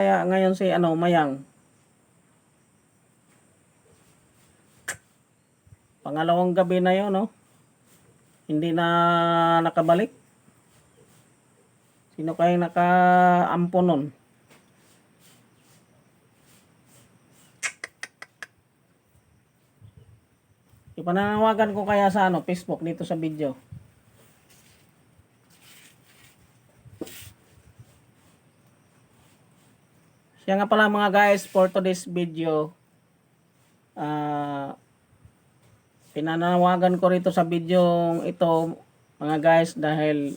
Kaya ngayon si Mayang, pangalawang gabi na 'yon, no? Hindi na nakabalik. Sino kayang nakaampo nun? Ipananawagan ko kaya sa Facebook dito sa video. Siya nga pala mga guys, for today's video, pinanawagan ko rito sa video ito mga guys dahil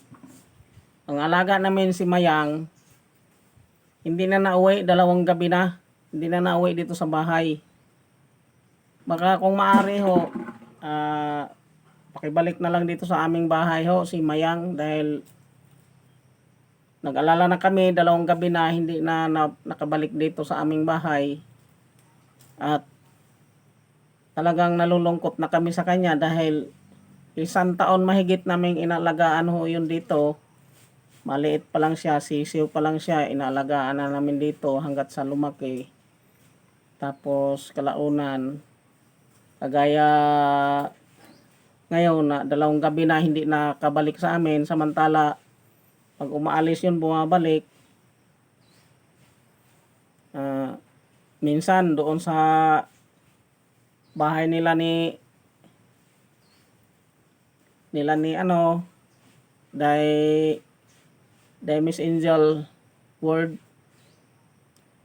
ang alaga namin si Mayang hindi na nauwi, 2 gabi na hindi na nauwi dito sa bahay. Baka kung maaari ho, pakibalik na lang dito sa aming bahay ho si Mayang dahil nag-alala na kami 2 gabi na hindi na, nakabalik dito sa aming bahay at talagang nalulungkot na kami sa kanya dahil 1 taon mahigit naming inalagaan ho yun dito. Maliit pa lang siya, sisiw pa lang siya, inalagaan na namin dito hanggat sa lumaki. Tapos kalaunan, kagaya ngayon na 2 gabi na hindi nakabalik sa amin, samantala pag umaalis yun bumabalik. Minsan doon sa bahay nila ni Miss Angel Word,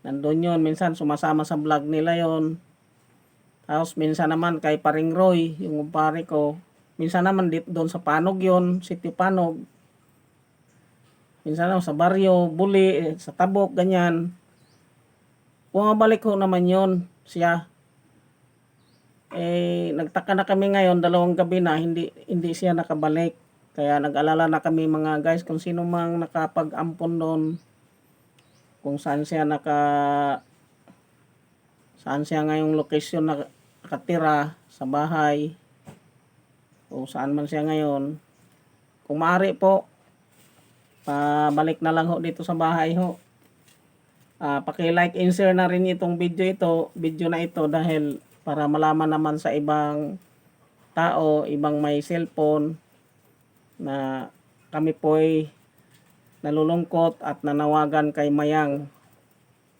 nandun yun, minsan sumasama sa vlog nila yon. Tapos minsan naman kay Paring Roy, yung kumpare ko, minsan naman doon sa Panog yon, City Panog, minsan naman sa Baryo Buli, sa Tabok, ganyan. Bumabalik ho naman yon siya. Nagtaka na kami ngayon 2 gabi na hindi siya nakabalik. Kaya nag-alala na kami mga guys kung sino mang nakapag-ampon doon, kung saan siya ngayong location nakatira sa bahay o saan man siya ngayon. Kung maaari po, pabalik na lang ho dito sa bahay ho. Paki-like and share na rin itong video na ito dahil para malaman naman sa ibang tao, ibang may cellphone, na kami po'y nalulungkot at nanawagan kay Mayang.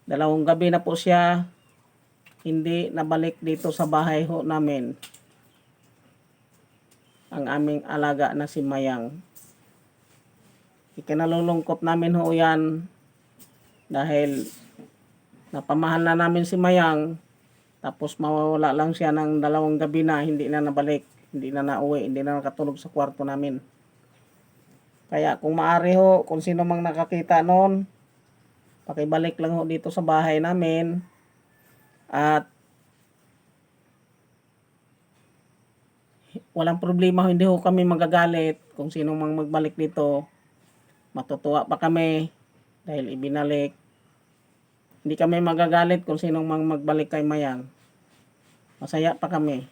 2 gabi na po siya hindi nabalik dito sa bahay ho namin, ang aming alaga na si Mayang. Ikinalulungkot namin ho yan dahil napamahal na namin si Mayang. Tapos mawawala lang siya ng 2 gabi na hindi na nabalik, hindi na nauwi, hindi na nakatulog sa kwarto namin. Kaya kung maaari ho, kung sino mang nakakita noon, pakibalik lang ho dito sa bahay namin. At walang problema, hindi ho kami magagalit kung sino mang magbalik dito. Matutuwa pa kami dahil ibinalik. Hindi kami magagalit kung sinong mang magbalik kay Mayang. Masaya pa kami.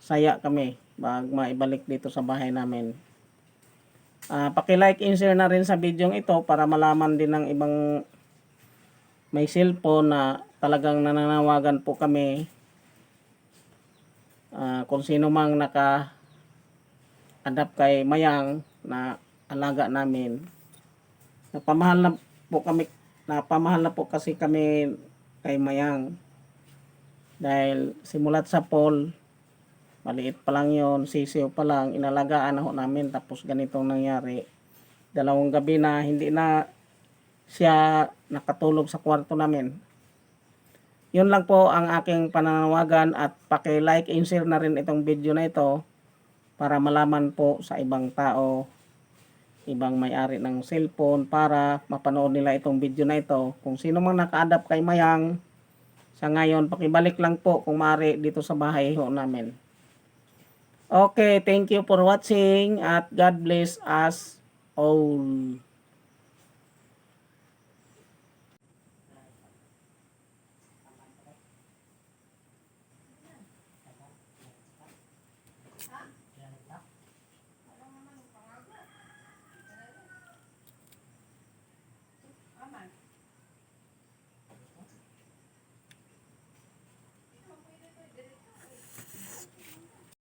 Saya kami pag maibalik dito sa bahay namin. Paki-like and share na rin sa video ito para malaman din ng ibang may cellphone na talagang nananawagan po kami. Kung sino mang naka-adapt kay Mayang na alaga namin. Napamahal na po kasi kami kay Mayang. Dahil simulat sa Paul, maliit pa lang yon, sisiw pa lang, inalagaan na ho namin. Tapos ganitong nangyari. 2 gabi na hindi na siya nakatulog sa kwarto namin. Yun lang po ang aking pananawagan at paki-like and share na rin itong video na ito para malaman po sa ibang tao, ibang may-ari ng cellphone, para mapanood nila itong video na ito. Kung sino mang naka-adapt kay Mayang sa ngayon, pakibalik lang po kung maaari dito sa bahay ho namin. Okay, thank you for watching at God bless us all.